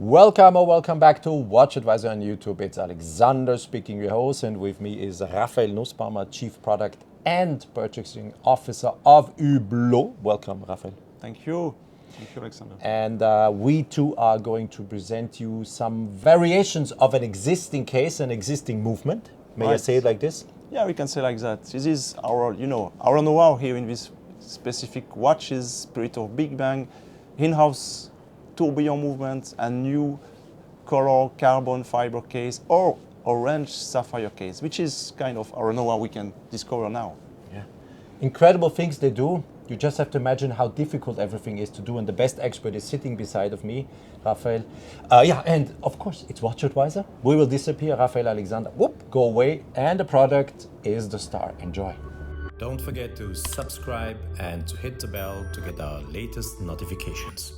Welcome or welcome back to WatchAdvisor on YouTube. It's Alexander speaking, your host, and with me is Raphael Nussbaumer, Chief Product and Purchasing Officer of Hublot. Welcome, Raphael. Thank you. Thank you, Alexander. And we too are going to present you some variations of an existing case, an existing movement. May I say it like this? Yeah, we can say like that. This is our, our know-how here in this specific watches, Spirit of Big Bang, in-house tourbillon movement, and new color carbon fiber case or orange sapphire case, which is kind of our know-how we can discover now. Yeah. Incredible things they do. You just have to imagine how difficult everything is to do, and the best expert is sitting beside of me, Raphael. And of course, it's WatchAdvisor. We will disappear, Raphael, Alexander. Whoop, go away, and the product is the star. Enjoy. Don't forget to subscribe and to hit the bell to get our latest notifications.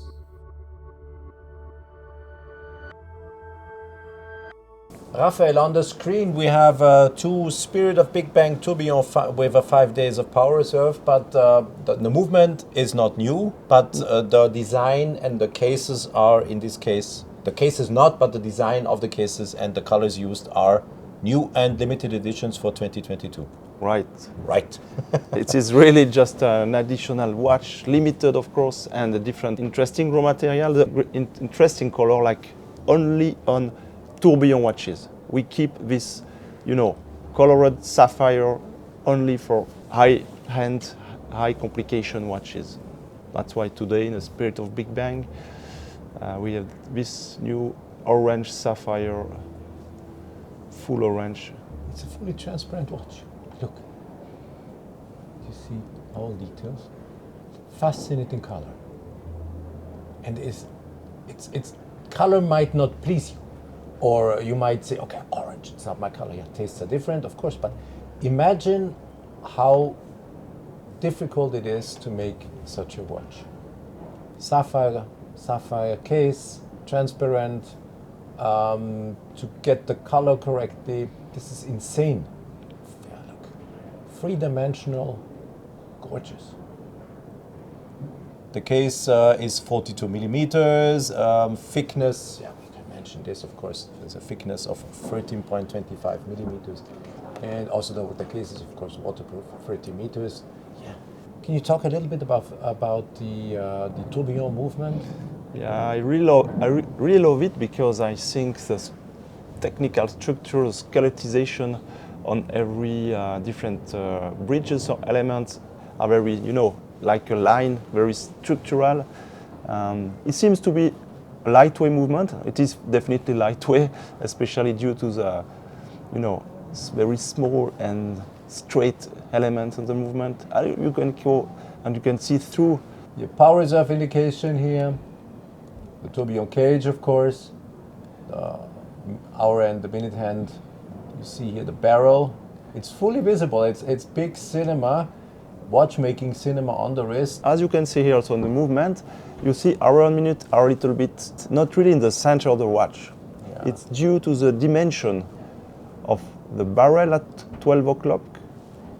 Raphael, on the screen we have two Spirit of Big Bang tourbillon with a 5 days of power reserve, but the movement is not new, but the design and the cases are, in this case, the case is not, but the design of the cases and the colors used are new and limited editions for 2022. Right. Right. It is really just an additional watch, limited of course, and a different interesting raw material, the interesting color like only on tourbillon watches. We keep this, colored sapphire only for high-end, high complication watches. That's why today, in the Spirit of Big Bang, we have this new orange sapphire, full orange. It's a fully transparent watch. Look. You see all details. Fascinating color. And its color might not please you. Or you might say, okay, orange, it's not my color. Yeah, tastes are different, of course, but imagine how difficult it is to make such a watch. Sapphire case, transparent, to get the color correctly. This is insane. Yeah, look, three-dimensional, gorgeous. The case is 42 millimeters, thickness, this, of course, there's a thickness of 13.25 millimeters, and also the case is, of course, waterproof, 30 meters. Yeah. Can you talk a little bit about the tourbillon movement? Yeah, I really love it because I think the technical structure, skeletization on every different bridges or elements are very, like a line, very structural. It seems to be lightweight movement. It is definitely lightweight, especially due to the, very small and straight elements in the movement. You can go and you can see through. Your power reserve indication here, the tourbillon cage, of course, the hour and the minute hand. You see here the barrel. It's fully visible. It's big cinema, watchmaking cinema on the wrist. As you can see here also in the movement, you see hour and minute are a little bit not really in the center of the watch. Yeah. It's due to the dimension of the barrel at 12 o'clock,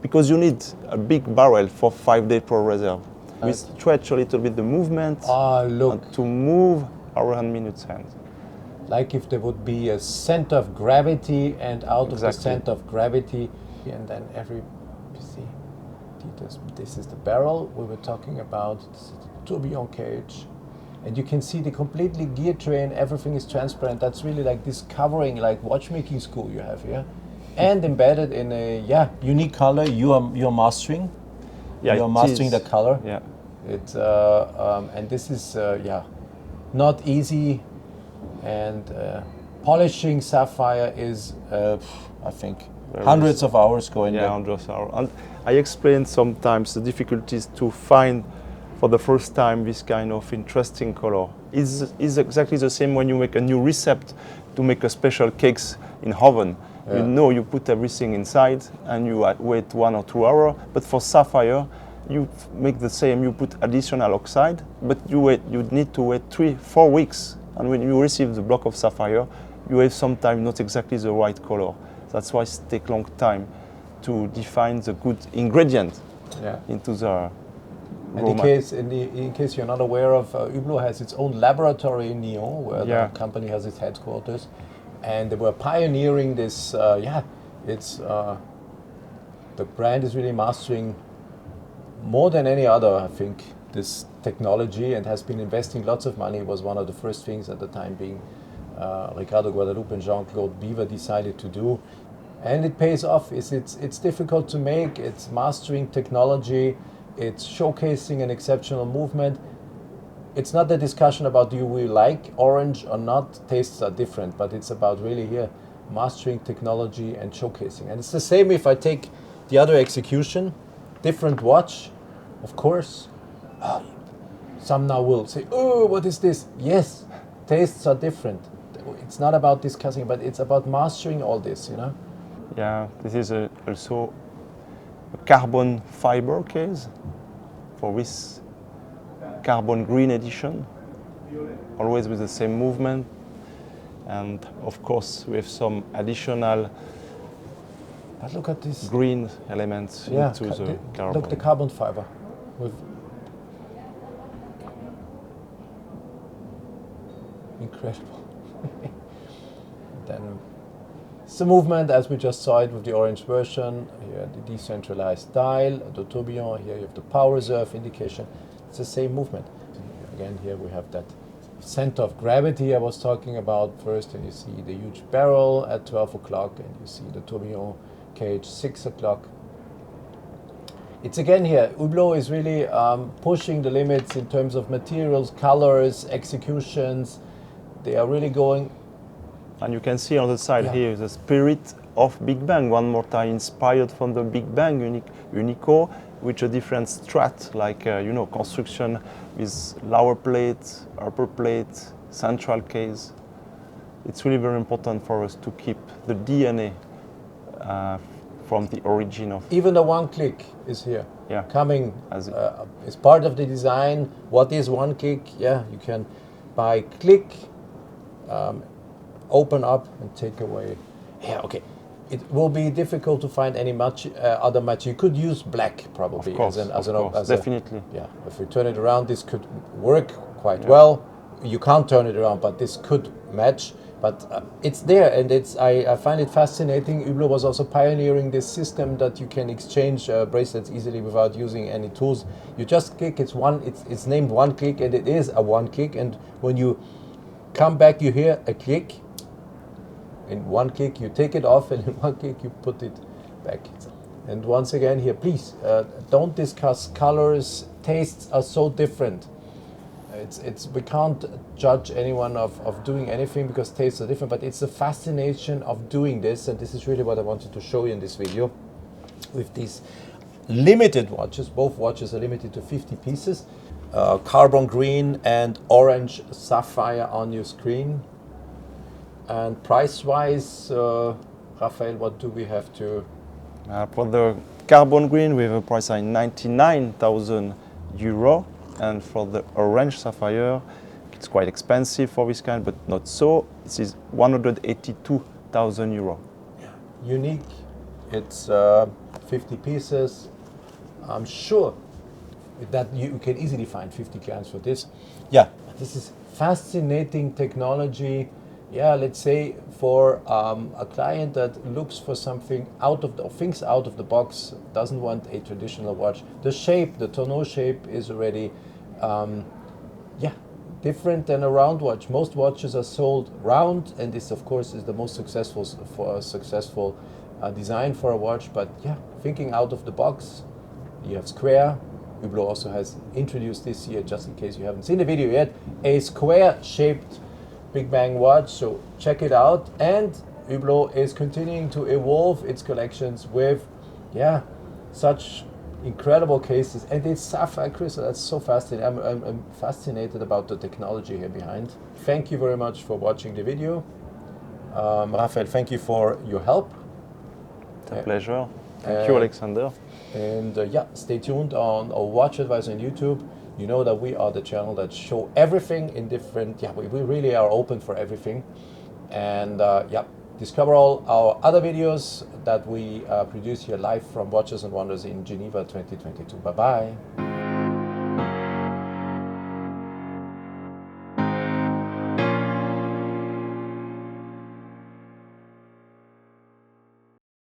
because you need a big barrel for 5 day power reserve. We stretch a little bit the movement to move hour and minutes hand. Like if there would be a center of gravity, and out of the center of gravity, and then you see, this is the barrel we were talking about. This is the tourbillon cage, and you can see the completely gear train. Everything is transparent. That's really like discovering like watchmaking school you have here, and embedded in a unique color. You are mastering. Yeah, you are mastering the color. Yeah, it's and this is not easy, and polishing sapphire is I think hundreds of hours going. Yeah, hundreds of hours. And I explained sometimes the difficulties to find for the first time this kind of interesting color. Is exactly the same when you make a new recipe to make a special cakes in oven. Yeah. You put everything inside and you wait 1 or 2 hours. But for sapphire, you make the same. You put additional oxide, but you need to wait 3-4 weeks. And when you receive the block of sapphire, you have sometimes not exactly the right color. That's why it takes long time to define the good ingredient into the And in case you're not aware of, Hublot has its own laboratory in Nyon, where the company has its headquarters, and they were pioneering this. The brand is really mastering more than any other, I think, this technology, and has been investing lots of money. It was one of the first things at the time being Ricardo Guadalupe and Jean-Claude Beaver decided to do. And it pays off. It's difficult to make, it's mastering technology, it's showcasing an exceptional movement. It's not the discussion about do we like orange or not, tastes are different, but it's about really here mastering technology and showcasing. And it's the same if I take the other execution, different watch, of course. Some now will say, oh, what is this? Yes, tastes are different. It's not about discussing, but it's about mastering all this, you know? Yeah, this is also a carbon fiber case for this carbon green edition, always with the same movement, and of course with some additional look at this green elements into the carbon. Look, the carbon fiber. Incredible. Then it's the movement as we just saw it with the orange version. Here the decentralized dial, the tourbillon. Here you have the power reserve indication. It's the same movement. Again, here we have that center of gravity I was talking about first, and you see the huge barrel at 12 o'clock, and you see the tourbillon cage 6 o'clock. It's again here, Hublot is really pushing the limits in terms of materials, colors, executions. They are really going. And you can see on the side here the spirit of Big Bang, one more time inspired from the Big Bang, Unico, with a different strat, like construction with lower plate, upper plate, central case. It's really very important for us to keep the DNA from the origin of. Even the one click is here. Yeah. Coming as part of the design. What is one click? Yeah, you can by click open up and take away. Yeah, okay. It will be difficult to find any other match. You could use black probably. Of course, definitely. Yeah, if we turn it around, this could work quite well. You can't turn it around, but this could match. But it's there, and I find it fascinating. Hublot was also pioneering this system that you can exchange bracelets easily without using any tools. You just click. It's named one click, and it is a one click. And when you come back, you hear a click. In one click, you take it off, and in one click, you put it back. And once again, here, please don't discuss colors. Tastes are so different. We can't judge anyone of doing anything because tastes are different, but it's the fascination of doing this, and this is really what I wanted to show you in this video with these limited watches. Both watches are limited to 50 pieces. Carbon green and orange sapphire on your screen. And price-wise, Raphael, what do we have to? For the carbon green, we have a price at 99,000 euro. And for the orange sapphire, it's quite expensive for this kind, but not so. This is 182,000 euro. Yeah. Unique. It's 50 pieces. I'm sure that you can easily find 50 clients for this. Yeah, this is fascinating technology. Yeah, let's say for a client that looks for something thinks out of the box, doesn't want a traditional watch. The shape, the tonneau shape is already, different than a round watch. Most watches are sold round, and this, of course, is the most successful design for a watch. But yeah, thinking out of the box, you have square. Hublot also has introduced this year, just in case you haven't seen the video yet, a square-shaped Big Bang watch, so check it out. And Hublot is continuing to evolve its collections with, such incredible cases, and it's sapphire crystal. That's so fascinating. I'm fascinated about the technology here behind. Thank you very much for watching the video. Raphael, thank you for your help. It's a pleasure. Thank you, Alexander. And stay tuned on our WatchAdvisor on YouTube. You know that we are the channel that show everything in different, we really are open for everything. And discover all our other videos that we produce here live from Watches and Wonders in Geneva 2022. Bye-bye.